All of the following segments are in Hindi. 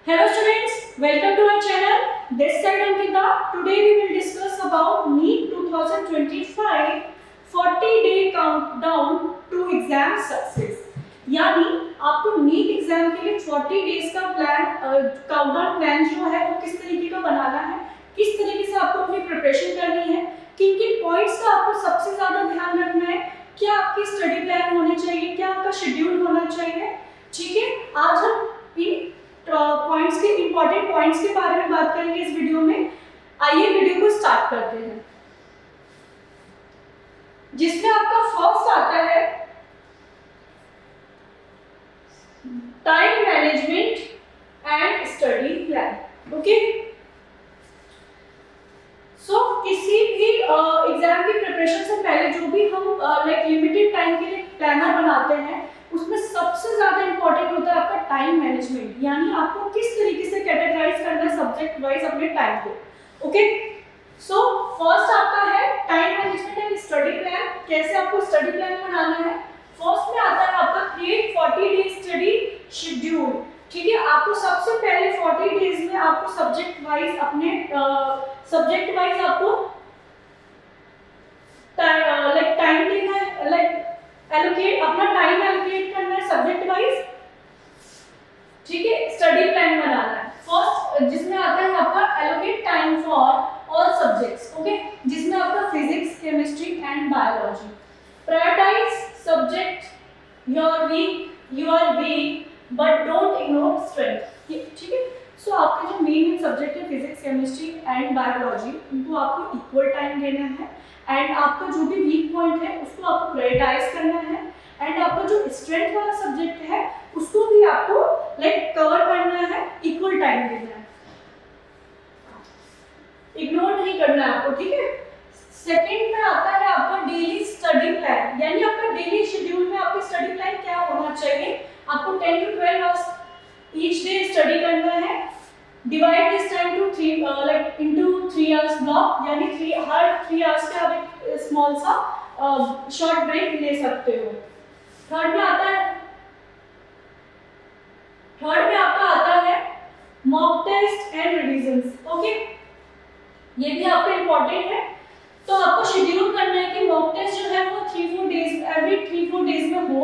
Hello students, welcome to our channel. This side Ankita. Today we will discuss about NEET 2025 40-day countdown to exam success. यानी आपको नीट एग्जाम के लिए 40 डेज का काउंटडाउन प्लान जो है वो किस तरीके का बनाना है, किस तरीके से आपको अपनी प्रिपरेशन करनी है, किन किन पॉइंट्स का आपको सबसे ज्यादा ध्यान रखना है, क्या आपकी स्टडी प्लान होनी चाहिए, क्या आपका शेड्यूल होना चाहिए। ठीक है, आज हम इन पॉइंट्स के इंपॉर्टेंट पॉइंट्स के बारे में बात करेंगे इस वीडियो में। आइए वीडियो को स्टार्ट करते हैं, जिसमें आपका फर्स्ट आता है time management and study plan. Okay, so किसी भी एग्जाम की प्रिपरेशन से पहले जो भी हम लिमिटेड टाइम के लिए प्लानर बनाते हैं, उसमें सबसे ज्यादा इंपॉर्टेंट होता है आपका टाइम मैनेजमेंट, यानी आपको किस तरीके से कैटेगराइज करना है सब्जेक्ट वाइज अपने टाइम को। ओके, सो फर्स्ट आपका है time management and study plan. कैसे आपको स्टडी प्लान बनाना है, फर्स्ट में आता है आपका क्रिएट 40 डे स्टडी शेड्यूल। ठीक है, आपको सबसे पहले 40 डेज में आपको सब्जेक्ट वाइज आपको टाइम देना है, अपना टाइम एलोकेट करना है सब्जेक्ट वाइज। ठीक है, स्टडी प्लान बनाना है फर्स्ट, जिसमें आता है आपका allocate time for all subjects. Okay, जिसमें आपका physics, chemistry and biology. Prioritise subject you are weak but don't ignore strength. ठीक है, सो आपके जो मेन सब्जेक्ट है फिजिक्स, केमिस्ट्री एंड बायोलॉजी, उनको आपको इक्वल टाइम देना है एंड आपका जो भी वीक पॉइंट है उसको आपको प्रायोरिटाइज करना है एंड आपका जो स्ट्रेंथ वाला सब्जेक्ट है उसको भी आपको कवर करना है, इक्वल टाइम देना है, इग्नोर नहीं करना है आपको। ठीक है, सेकंड में आता है आपका डेली स्टडी प्लान, यानी आपका डेली शेड्यूल में आपका स्टडी प्लान क्या होना चाहिए। आपको 10 to 12 hours each day study करना है। Divide this time to 3 into 3 hours block, यानी हर 3 आवर्स का आप एक स्मॉल सा शॉर्ट ब्रेक ले सकते हो। थर्ड में आपका आता है mock test and revisions. Okay, ये भी आपका इंपॉर्टेंट है। तो आपको शेड्यूल करना है कि मॉक टेस्ट जो है वो 3-4 डेज, एवरी 3-4 डेज में हो,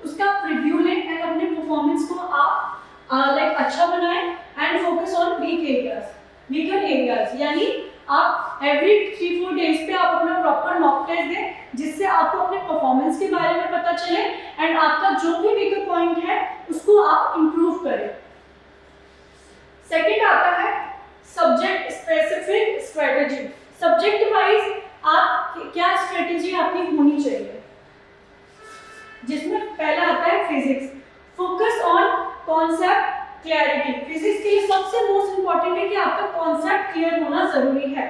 उसका रिव्यू लें एंड अपने परफॉर्मेंस को आप अच्छा बनाएं and focus on weaker areas, यानी आप एवरी 3-4 डेज पे आप अपना प्रॉपर मॉक टेस्ट दें, जिससे आपको अपने परफॉर्मेंस के बारे में पता चले एंड आपका जो भी वीकर पॉइंट है उसको आप इंप्रूव करें। सेकंड आता है subject specific strategy. Subject wise आप क्या स्ट्रेटेजी आपकी होनी चाहिए, जिसमें पहला आता है physics, focus on concept clarity. Physics के लिए सबसे मोस्ट इंपॉर्टेंट है कि आपका कॉन्सेप्ट क्लियर होना जरूरी है।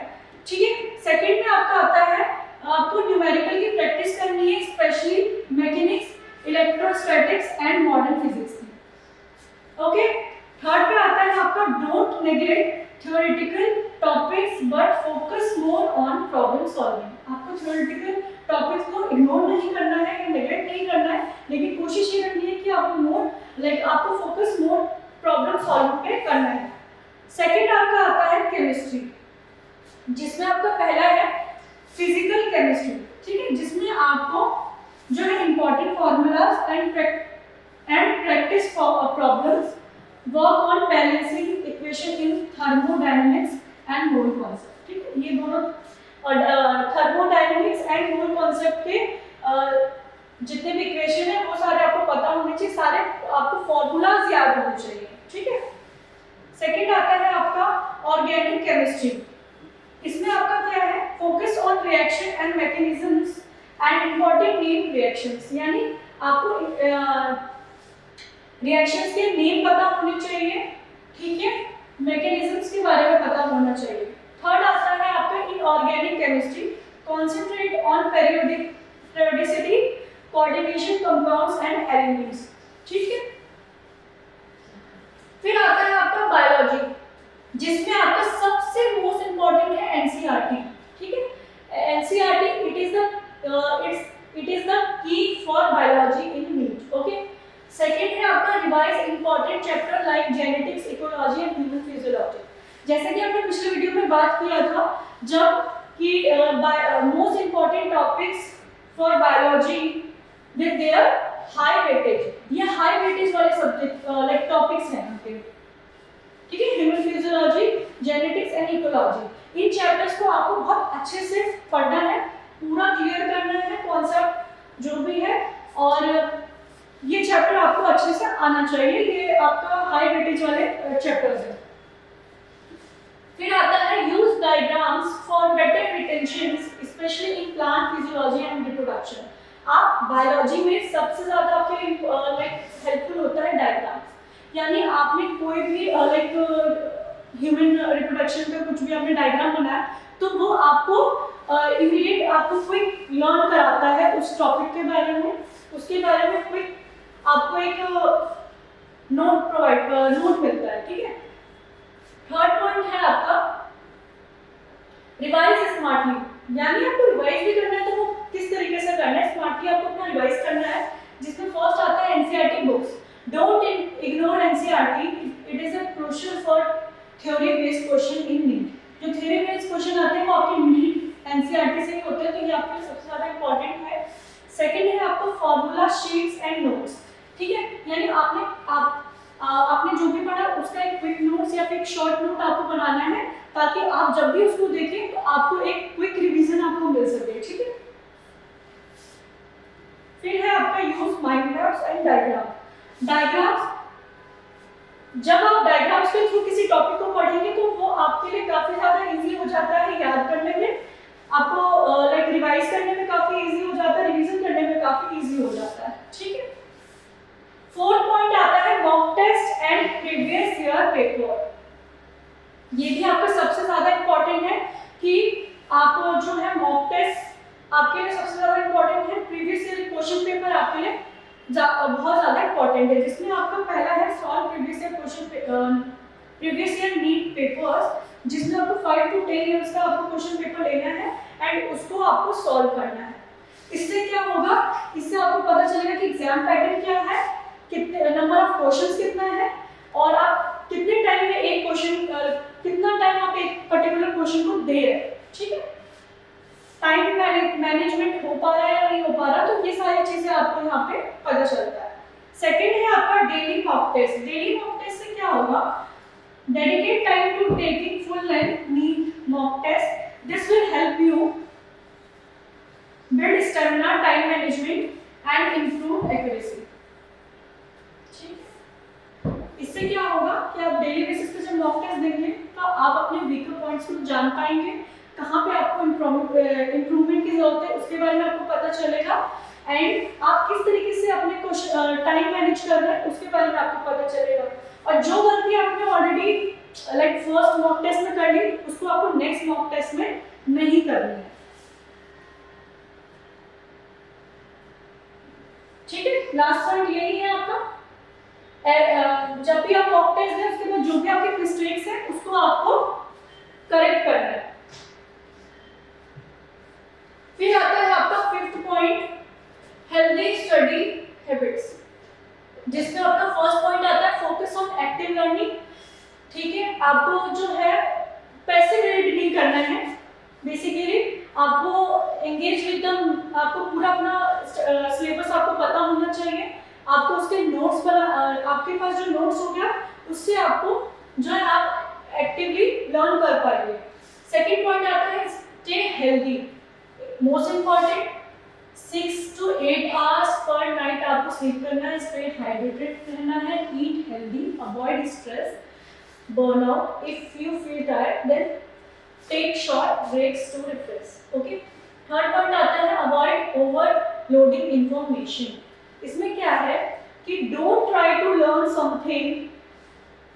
ठीक है, सेकंड में आपका आता है आपको न्यूमेरिकल की प्रैक्टिस करनी है, specially mechanics, electrostatics and modern physics की। ओके, थर्ड पे आता है आपका don't neglect theoretical topics but focus more on problem solving. आपको थ्योरेटिकल टॉपिक्स को इग्नोर नहीं करना है या नेग्लेक्ट नहीं करना है, लेकिन कोशिश ये करनी है कि आपको फोकस मोर प्रॉब्लम सॉल्विंग पे करना है। सेकंड आपका आता है केमिस्ट्री, जिसमें आपका पहला है फिजिकल केमिस्ट्री। ठीक है, जिसमें आपको जो है important formulas and practice problems, work on balancing equation in thermodynamics and mole concept. ठीक है, ये दोनों थर्मोडायनेमिक्स एंड मोल कॉन्सेप्ट के जितने भी इक्वेशन है वो सारे आपको पता होने चाहिए, सारे आपको फॉर्मूलाज याद होने चाहिए। ठीक है, सेकंड आता है आपका ऑर्गेनिक केमिस्ट्री। इसमें आपका क्या है, focus on reaction and mechanisms and important name reactions, यानी आपको रिएक्शंस के नेम पता होने चाहिए। ठीक है, मैकेनिज्म्स के बारे में पता होना चाहिए। थर्ड आता है आपका in organic chemistry concentrate on periodicity, coordination, compounds and elements. ठीक है, फिर आता है आपका बायोलॉजी, जिसमें आपका सबसे मोस्ट इंपॉर्टेंट है एनसीईआरटी। ठीक है, NCERT it is the key for biology in NEET. Okay, second है आपका revise important chapter like genetics, ecology and human physiology. जैसे कि हमने पिछले वीडियो में बात किया था जब कि most important topics for biology with their high weightage, ये हाई वेटेज वाले सब्जेक्ट लाइक टॉपिक्स हैं आपके, ठीक है। Human physiology, genetics and ecology, in chapters को आपको बहुत अच्छे से पढ़ना है, पूरा क्लियर करना है कॉन्सेप्ट जो भी है, और ये चैप्टर आपको अच्छे से आना चाहिए। ये आपका हाई वेटेज वाले चैप्टर्स हैं। फिर आता है use diagrams for better retention specially in plant physiology and reproduction. आप बायोलॉजी में सबसे ज्यादा आपके लाइक हेल्पफुल होता है डायग्राम्स, यानी आपने कोई भी लाइक ह्यूमन रिप्रोडक्शन का कुछ भी आपने डायग्राम बनाया तो वो आपको इमीडिएट आपको कोई लर्न कराता है उस टॉपिक के बारे में, उसके बारे में कोई आपको एक नोट मिलता है, ठीक है। थर्ड पॉइंट है आपका रिवाइज स्मार्टली, यानी आपको रिवाइज भी करना है तो वो किस तरीके से करना है, स्मार्टली आपको अपना रिवाइज करना है, जिसमें फर्स्ट आता है NCERT books. Don't ignore NCERT, it is a crucial for theory based question in NEET. जो थ्योरी बेस्ड क्वेश्चन आते हैं वो आपके नीट एनसीईआरटी से ही होते हैं, तो ये आपके लिए सबसे ज्यादा इंपॉर्टेंट है। सेकंड है आपको फॉर्मूला शीट्स एंड नोट्स, ठीक है, यानी आपने जो भी पढ़ा उसका एक क्विक नोट्स या फिर एक शॉर्ट नोट आपको बनाना है, ताकि आप जब भी उसको देखें तो आपको एक क्विक रिवीजन आपको मिल सके, ठीक है। फिर है आपका use mind maps and diagram. Diagrams, जब आप डायग्राम्स के थ्रू किसी टॉपिक को पढ़ेंगे तो वो आपके लिए काफी ज्यादा इजी हो जाता है याद करने में, आपको लाइक रिवाइज करने में काफी इजी हो जाता है, रिवीजन करने में काफी इजी हो जाता है, ठीक है। फोर्थ पॉइंट आता है mock test and previous year paper. ये भी आपका सबसे ज्यादा इंपॉर्टेंट है कि आप जो है मॉक टेस्ट आपके लिए सबसे ज्यादा इंपॉर्टेंट है। प्रीवियस ईयर क्वेश्चन पेपर आपके लिए बहुत ज्यादा इंपॉर्टेंट है, जिसमें आपका पहला है solve previous year question, previous year NEET papers, जिसमें आपको 5 to 10 इयर्स का आपको क्वेश्चन पेपर लेना है एंड उसको आपको सॉल्व करना है। इससे क्या होगा, इससे आपको पता चलेगा कि एग्जाम पैटर्न क्या है, कितने नंबर ऑफ क्वेश्चंस कितना है, और आप कितने टाइम में एक क्वेश्चन, कितना टाइम आप एक पर्टिकुलर क्वेश्चन को दे रहे हैं, ठीक है। टाइम मैनेजमेंट हो पा रहा है या नहीं हो पा रहा, तो ये सारी चीजें आपको यहाँ पे पता चलता है। सेकंड है आपका daily mock test. Daily mock test से क्या होगा, dedicate time to taking full length NEET mock test. This will help you build stamina, time management and improve accuracy. ठीक है, इससे क्या होगा कि आप डेली बेसिस पे जब मॉक टेस्ट देंगे तो आप अपने वीकर पॉइंट्स को जान पाएंगे, कहाँ पे आपको इम्प्रूवमेंट की जरूरत है उसके बारे में आपको पता चलेगा, एंड आप किस तरीके से अपने टाइम मैनेज कर रहे हैं उसके बारे में आपको पता चलेगा। और जो गलती आपने already like first mock test में कर ली उसको आपको नेक्स्ट मॉक टेस्ट में नहीं करनी है, ठीक है। लास्ट पॉइंट यही है आपका, जब भी आप मॉक टेस्ट दें उसके बाद जो भी आपके मिस्टेक्स हैं उसको आपको करेक्ट करना है। फिर आता है आपका fifth point, healthy study habits, जिसमें आपका फर्स्ट पॉइंट आता है फोकस ऑन एक्टिव लर्निंग, ठीक है। आपको जो है पैसिव रीड नहीं करना है, बेसिकली आपको एंगेज विद द, आपको पूरा अपना सिलेबस आपको पता होना चाहिए, आपको उसके नोट्स बना, आपके पास जो नोट्स हो गया उससे आपको जो है आप एक्टिवली लर्न कर पाएंगे। सेकंड पॉइंट आता है stay healthy, most important 6 to 8 hours per night आपको स्लीप करना है, स्टे हाइड्रेटेड रहना है, eat healthy, avoid stress, burnout, if you feel tired then take short breaks to refresh, okay. Third point आता है अवॉइड ओवरलोडिंग इंफॉर्मेशन। इसमें क्या है कि don't try to learn something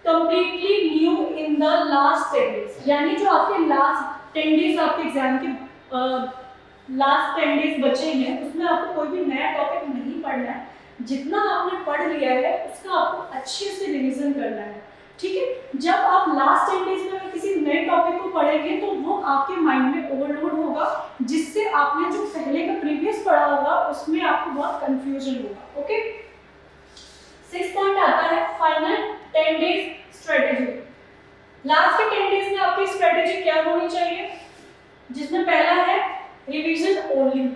completely new in the last 10 days, यानी जो आपके लास्ट 10 डेज आपके एग्जाम के लास्ट 10 डेज बचे हैं उसमें आपको कोई भी नया टॉपिक नहीं पढ़ना है, जितना आपने पढ़ लिया है उसका आपको अच्छे से रिवीजन करना है, ठीक है। जब आप लास्ट 10 डेज में किसी नए टॉपिक को पढ़ेंगे तो वो आपके माइंड में ओवरलोड होगा, जिससे आपने जो पहले का प्रीवियस पढ़ा होगा उसमें आपको बहुत कंफ्यूजन होगा, ओके। 6th पॉइंट आता है फाइनल 10 डेज स्ट्रेटेजी। लास्ट के 10 डेज में आपकी स्ट्रेटेजी क्या होनी चाहिए, जिसमें पहला है रिवीजन ओनली।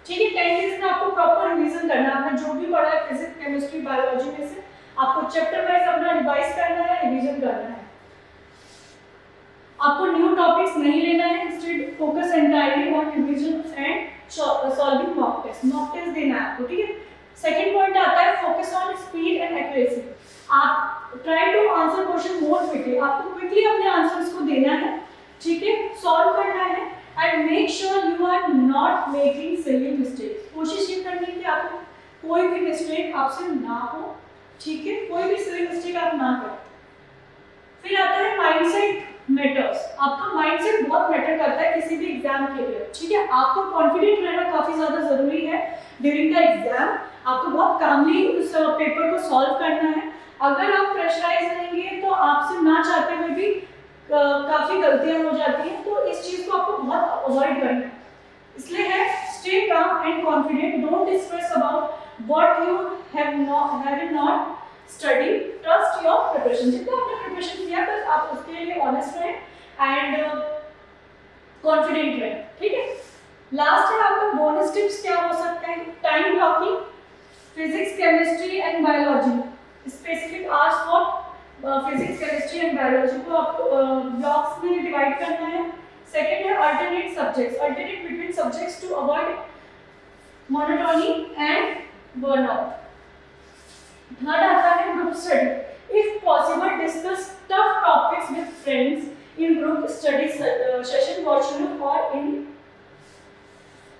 ठीक है, 10 डेज में आपको प्रॉपर रिवीजन करना है। आपने जो भी पढ़ा है फिजिक्स, केमिस्ट्री, बायोलॉजी में से आपको चैप्टर वाइज अपना रिवाइज करना है, रिवीजन करना है। आपको न्यू टॉपिक्स नहीं लेना है, instead focus entirely on revision and solving mock test. Mock test देना है आपको, ठीक है। सेकंड पॉइंट आता है focus on speed and accuracy. आप try to answer question more quickly, आपको क्विकली अपने आंसर्स को देना है, ठीक है, सॉल्व करना है and make sure you are not making silly mistakes. कोशिश ये करनी है कि आपको कोई भी मिस्टेक आपसे ना हो, ठीक है, कोई भी सिली मिस्टेक आप ना करें। फिर आता है माइंडसेट मैटर्स। आपका माइंडसेट बहुत मैटर करता है किसी भी एग्जाम के लिए, ठीक है। आपको कॉन्फिडेंट रहना काफी ज्यादा जरूरी है ड्यूरिंग द एग्जाम। आपको बहुत कामली उस पेपर को सॉल्व करना है। अगर आप प्रेशराइज रहेंगे तो आपसे ना चाहते हुए भी काफी गलतियां हो जाती हैं, तो इस चीज को आपको बहुत अवॉइड करना है। इसलिए है stay calm and confident, don't stress about what you have not study, trust your preparation. जितना आपने प्रिपरेशन किया बस आप उसके लिए ऑनेस्ट रहें एंड कॉन्फिडेंट रहें, ठीक है। लास्ट है आपका बोनस टिप्स क्या हो सकते हैं, time blocking, physics, chemistry and biology, specific hours for physics, chemistry and biology को आपको ब्लॉक्स में डिवाइड करना है। सेकंड है alternate subjects, alternate between subjects to avoid monotony and burnout. Third आता है group study, if possible discuss tough topics with friends in group study session virtual और इन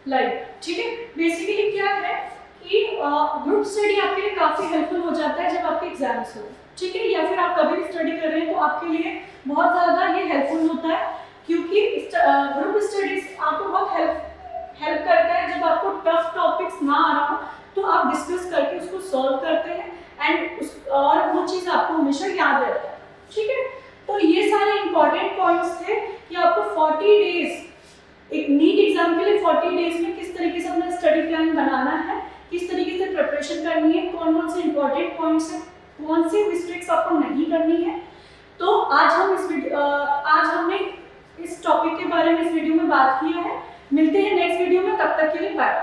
लाइव, ठीक है। बेसिकली क्या है कि ग्रुप स्टडी आपके लिए काफी हेल्पफुल हो जाता है जब आपके एग्जाम्स हो, ठीक है, या फिर आप कभी भी स्टडी कर रहे हैं तो आपके लिए बहुत ज्यादा ये हेल्पफुल होता है, क्योंकि ग्रुप स्टडीज आपको बहुत हेल्प करता है। जब आपको टफ टॉपिक्स ना आ रहा हो तो आप डिस्कस करके उसको सॉल्व करते हैं एंड और वो चीज़ आपको हमेशा याद रहता है, ठीक है। तो ये सारे इंपॉर्टेंट पॉइंट्स थे कि आपको 40 डेज, एक नीट एग्जाम के लिए 40 डेज में किस तरीके से अपना स्टडी प्लान बनाना है, किस तरीके से प्रिपरेशन करनी है, कौन कौन से इंपॉर्टेंट पॉइंट्स हैं, कौन सी मिस्टेक्स आपको नहीं करनी है। तो आज हमने इस टॉपिक के बारे में इस वीडियो में बात किया है। मिलते हैं नेक्स्ट वीडियो में, तब तक के लिए बाय।